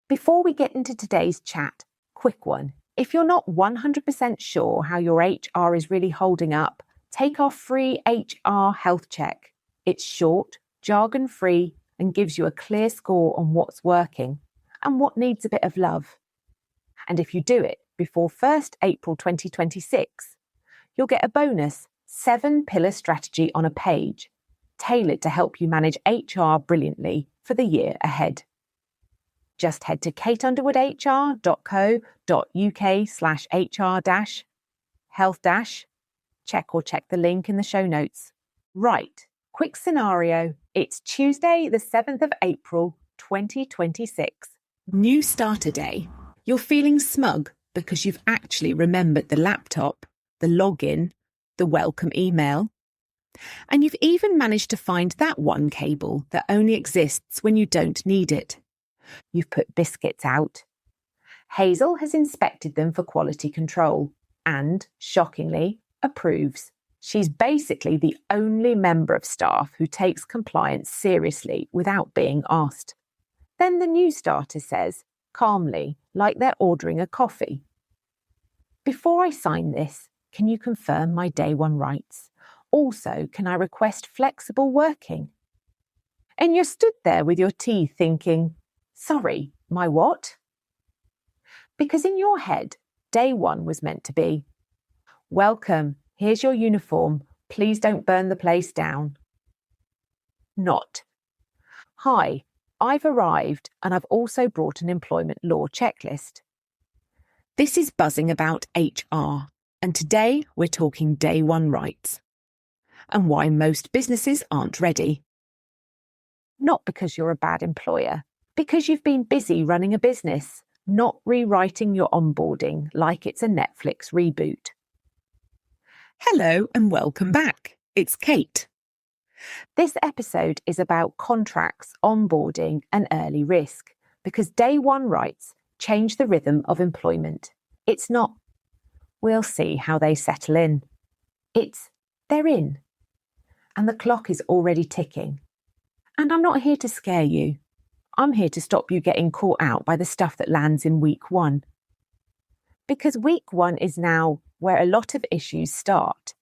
Before we get into today's chat, quick one. If you're not 100% sure how your HR is really holding up, take our free HR health check. It's short, jargon-free, and gives you a clear score on what's working and what needs a bit of love. And if you do it before 1st April 2026, you'll get a bonus 7-pillar strategy on a page, tailored to help you manage HR brilliantly for the year ahead. Just head to kateunderwoodhr.co.uk/HR-health-check the link in the show notes. Right, quick scenario. It's Tuesday, the 7th of April, 2026. New starter day. You're feeling smug because you've actually remembered the laptop, the login, the welcome email. And you've even managed to find that one cable that only exists when you don't need it. You've put biscuits out. Hazel has inspected them for quality control and, shockingly, approves. She's basically the only member of staff who takes compliance seriously without being asked. Then the new starter says, calmly, like they're ordering a coffee, "Before I sign this, can you confirm my day one rights? Also, can I request flexible working?" And you're stood there with your tea thinking, sorry, my what? Because in your head, day one was meant to be, welcome, here's your uniform, please don't burn the place down. Not, hi, I've arrived and I've also brought an employment law checklist. This is Buzzing About HR, and today we're talking day one rights and why most businesses aren't ready. Not because you're a bad employer, because you've been busy running a business, not rewriting your onboarding like it's a Netflix reboot. Hello and welcome back. It's Kate. This episode is about contracts, onboarding and early risk, because day one rights change the rhythm of employment. It's not, we'll see how they settle in. It's, they're in. And the clock is already ticking. And I'm not here to scare you. I'm here to stop you getting caught out by the stuff that lands in week one. Because week one is now where a lot of issues start.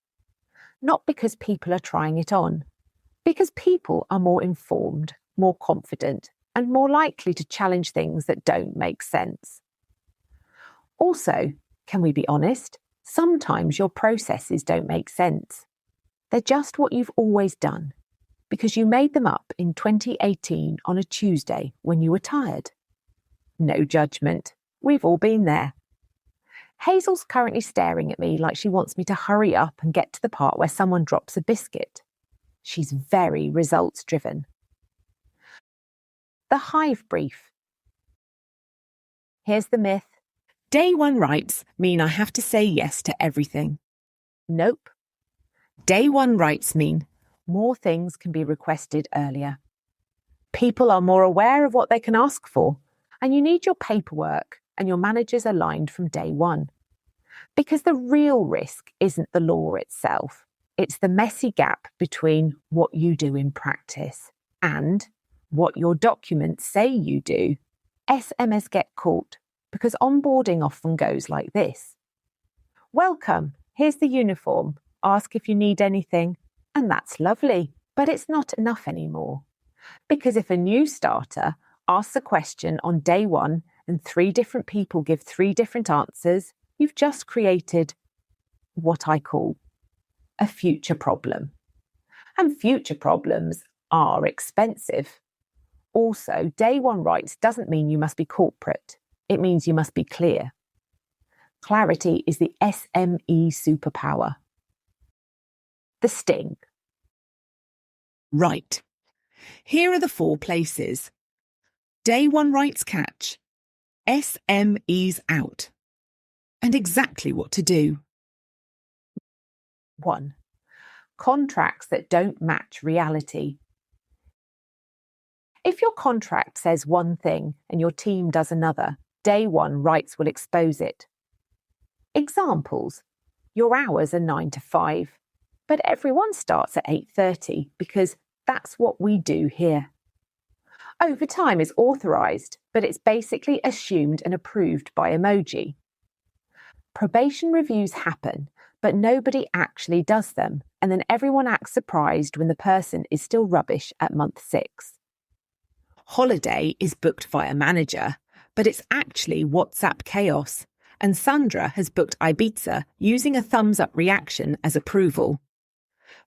Not because people are trying it on, because people are more informed, more confident, and more likely to challenge things that don't make sense. Also, can we be honest? Sometimes your processes don't make sense. They're just what you've always done, because you made them up in 2018 on a Tuesday when you were tired. No judgment. We've all been there. Hazel's currently staring at me like she wants me to hurry up and get to the part where someone drops a biscuit. She's very results-driven. The Hive brief. Here's the myth. Day one rights mean I have to say yes to everything. Nope. Day one rights mean more things can be requested earlier. People are more aware of what they can ask for, and you need your paperwork and your managers aligned from day one. Because the real risk isn't the law itself. It's the messy gap between what you do in practice and what your documents say you do. SMEs get caught because onboarding often goes like this. Welcome, here's the uniform. Ask if you need anything. And that's lovely, but it's not enough anymore. Because if a new starter asks a question on day one and 3 different people give 3 different answers, you've just created what I call a future problem. And future problems are expensive. Also, day one rights doesn't mean you must be corporate. It means you must be clear. Clarity is the SME superpower. The sting. Right. Here are the 4 places. Day one rights catch. SMEs out. And exactly what to do. 1. Contracts that don't match reality. If your contract says one thing and your team does another, day one rights will expose it. Examples. Your hours are 9 to 5, but everyone starts at 8:30 because that's what we do here. Overtime is authorised, but it's basically assumed and approved by emoji. Probation reviews happen, but nobody actually does them, and then everyone acts surprised when the person is still rubbish at month 6. Holiday is booked via manager, but it's actually WhatsApp chaos, and Sandra has booked Ibiza using a thumbs-up reaction as approval.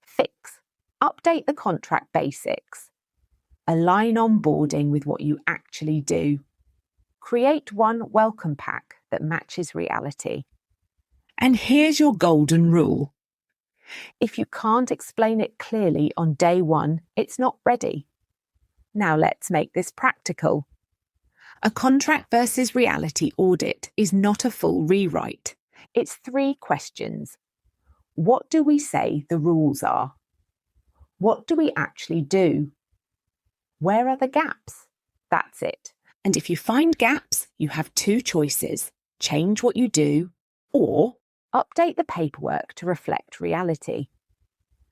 Fix. Update the contract basics. Align onboarding with what you actually do. Create one welcome pack that matches reality. And here's your golden rule. If you can't explain it clearly on day 1, it's not ready. Now let's make this practical. A contract versus reality audit is not a full rewrite. It's 3 questions. What do we say the rules are? What do we actually do? Where are the gaps? That's it. And if you find gaps, you have 2 choices. Change what you do or update the paperwork to reflect reality.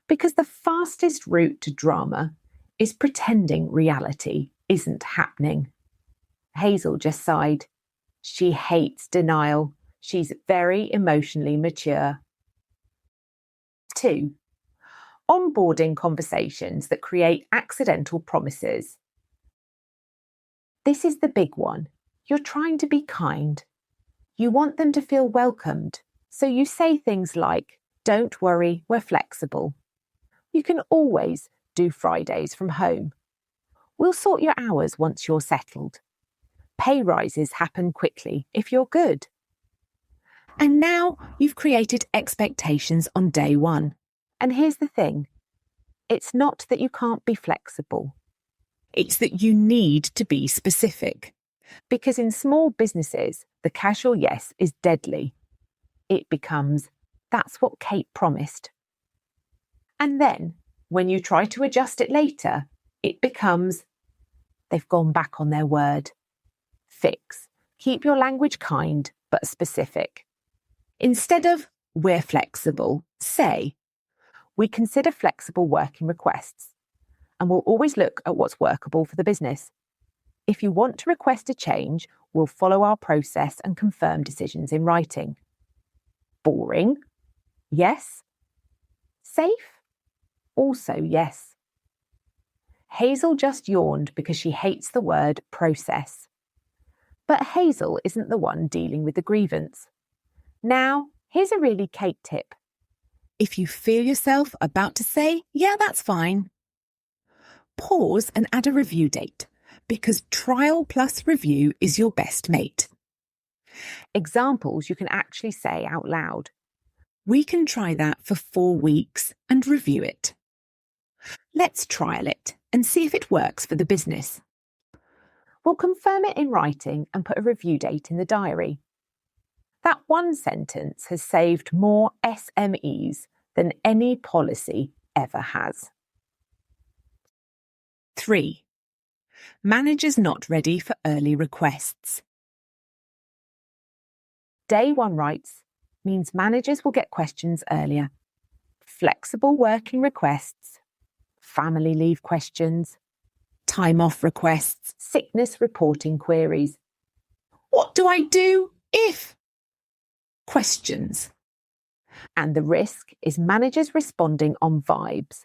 Because the fastest route to drama is pretending reality isn't happening. Hazel just sighed. She hates denial. She's very emotionally mature. 2. Onboarding conversations that create accidental promises. This is the big one. You're trying to be kind. You want them to feel welcomed, so you say things like, "Don't worry, we're flexible. You can always do Fridays from home. We'll sort your hours once you're settled. Pay rises happen quickly if you're good." And now you've created expectations on day 1. And here's the thing. It's not that you can't be flexible. It's that you need to be specific. Because in small businesses, the casual yes is deadly. It becomes, "That's what Kate promised." And then, when you try to adjust it later, it becomes, "They've gone back on their word." Fix. Keep your language kind but specific. Instead of, "We're flexible," say, "We consider flexible working requests, and we'll always look at what's workable for the business. If you want to request a change, we'll follow our process and confirm decisions in writing." Boring? Yes. Safe? Also yes. Hazel just yawned because she hates the word process. But Hazel isn't the one dealing with the grievance. Now, here's a really Kate tip. If you feel yourself about to say, "Yeah, that's fine," pause and add a review date, because trial plus review is your best mate. Examples you can actually say out loud. "We can try that for 4 weeks and review it. Let's trial it and see if it works for the business. We'll confirm it in writing and put a review date in the diary." That one sentence has saved more SMEs than any policy ever has. 3. Managers not ready for early requests. Day 1 rights means managers will get questions earlier. Flexible working requests, family leave questions, time off requests, sickness reporting queries. What do I do if? Questions. And the risk is managers responding on vibes.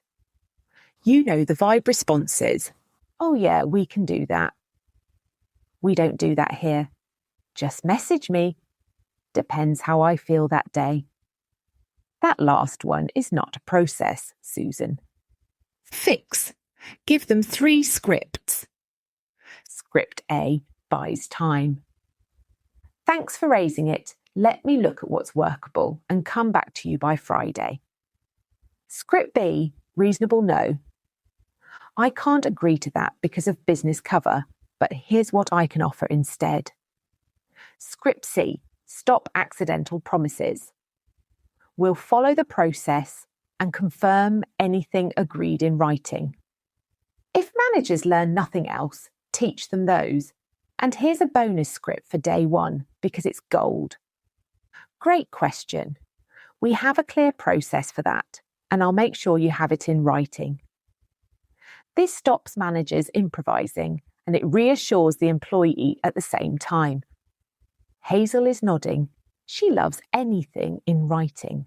You know the vibe responses. "Oh yeah, we can do that." "We don't do that here." "Just message me." "Depends how I feel that day." That last one is not a process, Susan. Fix. Give them 3 scripts. Script A buys time. "Thanks for raising it. Let me look at what's workable and come back to you by Friday." Script B, reasonable no. "I can't agree to that because of business cover, but here's what I can offer instead." Script C, stop accidental promises. "We'll follow the process and confirm anything agreed in writing." If managers learn nothing else, teach them those. And here's a bonus script for day 1 because it's gold. Great question. We have a clear process for that, and I'll make sure you have it in writing. This stops managers improvising and it reassures the employee at the same time. Hazel is nodding. She loves anything in writing.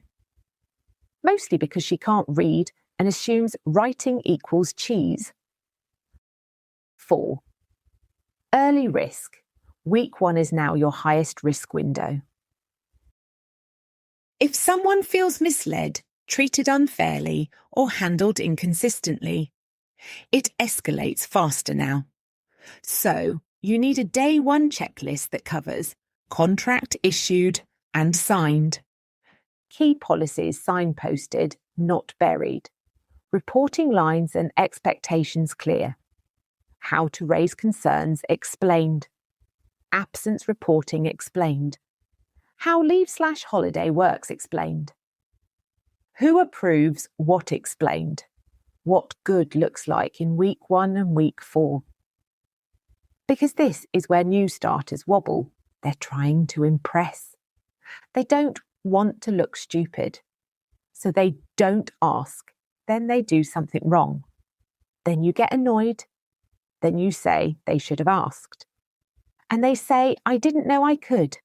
Mostly because she can't read and assumes writing equals cheese. 4. Early risk. Week 1 is now your highest risk window. If someone feels misled, treated unfairly, or handled inconsistently, it escalates faster now. So, you need a day 1 checklist that covers contract issued and signed, key policies signposted, not buried, reporting lines and expectations clear, how to raise concerns explained, absence reporting explained, how leave/holiday works explained, who approves what explained, what good looks like in week 1 and week 4. Because this is where new starters wobble. They're trying to impress. They don't want to look stupid. So they don't ask. Then they do something wrong. Then you get annoyed. Then you say they should have asked. And they say, I didn't know I could.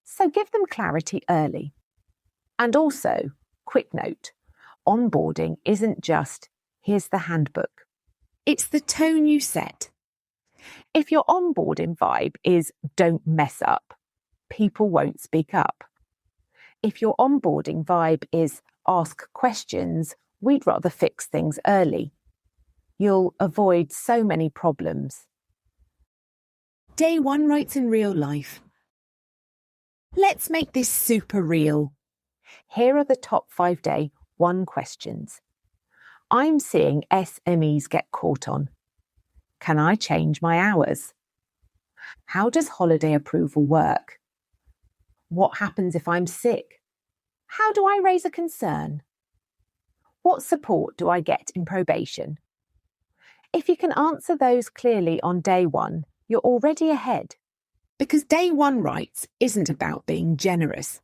So give them clarity early. And also, quick note, onboarding isn't just, here's the handbook. It's the tone you set. If your onboarding vibe is don't mess up, people won't speak up. If your onboarding vibe is ask questions, we'd rather fix things early. You'll avoid so many problems. Day 1 writes in real life. Let's make this super real. Here are the top 5 day 1 questions. I'm seeing SMEs get caught on. Can I change my hours? How does holiday approval work? What happens if I'm sick? How do I raise a concern? What support do I get in probation? If you can answer those clearly on day 1, you're already ahead. Because day 1 writes isn't about being generous.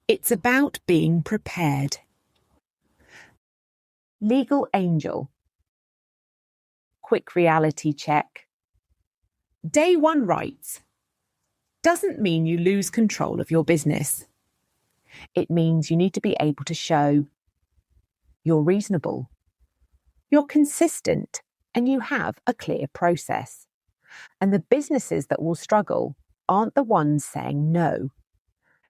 It's about being prepared. Legal angel. Quick reality check. Day 1 writes doesn't mean you lose control of your business. It means you need to be able to show you're reasonable, you're consistent, and you have a clear process. And the businesses that will struggle aren't the ones saying no.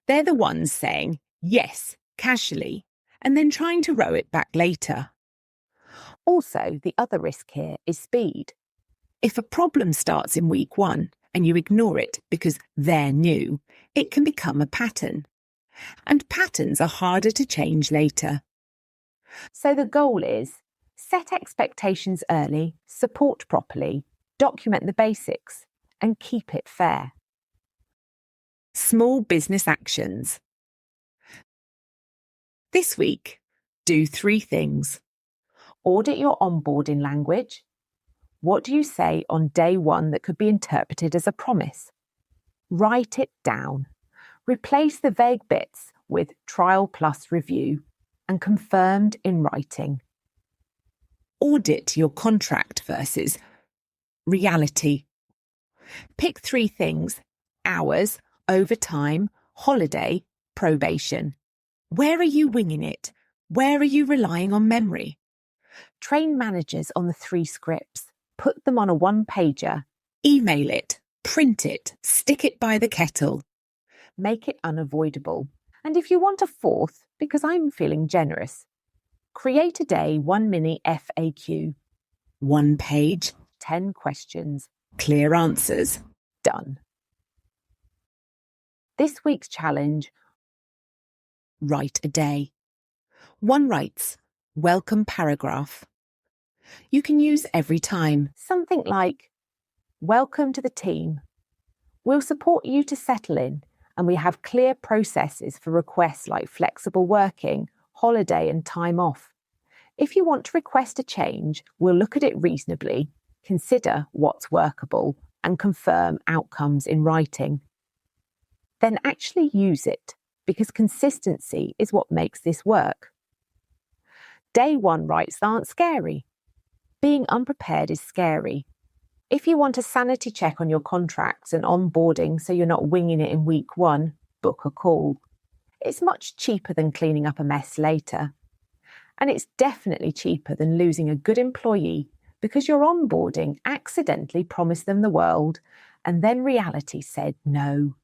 They're the ones saying yes, casually, and then trying to row it back later. Also, the other risk here is speed. If a problem starts in week 1 and you ignore it because they're new, it can become a pattern. And patterns are harder to change later. So the goal is set expectations early, support properly, document the basics, and keep it fair. Small business actions. This week, do 3 things. Audit your onboarding language. What do you say on day 1 that could be interpreted as a promise? Write it down. Replace the vague bits with trial plus review and confirmed in writing. Audit your contract versus reality. Pick 3 things: hours, overtime, holiday, probation. Where are you winging it? Where are you relying on memory? Train managers on the 3 scripts. Put them on a 1-pager. Email it, print it, stick it by the kettle. Make it unavoidable. And if you want a 4th, because I'm feeling generous, create a day 1 mini FAQ. 1 page, 10 questions, clear answers. Done. This week's challenge, write a day. 1 writes, welcome paragraph. You can use every time. Something like, welcome to the team. We'll support you to settle in, and we have clear processes for requests like flexible working, holiday and time off. If you want to request a change, we'll look at it reasonably, consider what's workable, and confirm outcomes in writing. Then actually use it, because consistency is what makes this work. Day 1 writes aren't scary. Being unprepared is scary. If you want a sanity check on your contracts and onboarding so you're not winging it in week 1, book a call. It's much cheaper than cleaning up a mess later. And it's definitely cheaper than losing a good employee because your onboarding accidentally promised them the world and then reality said no.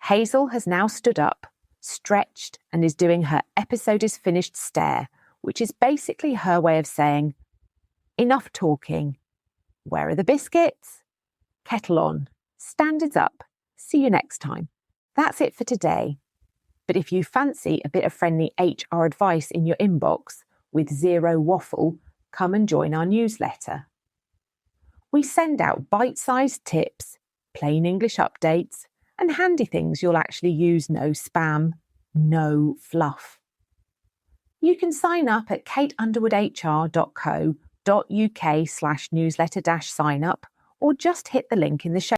Hazel has now stood up, stretched, and is doing her episode is finished stare, which is basically her way of saying, enough talking. Where are the biscuits? Kettle on. Standards up. See you next time. That's it for today. But if you fancy a bit of friendly HR advice in your inbox with zero waffle, come and join our newsletter. We send out bite-sized tips, plain English updates, and handy things you'll actually use. No spam, no fluff. You can sign up at kateunderwoodhr.co.uk/newsletter-sign up or just hit the link in the show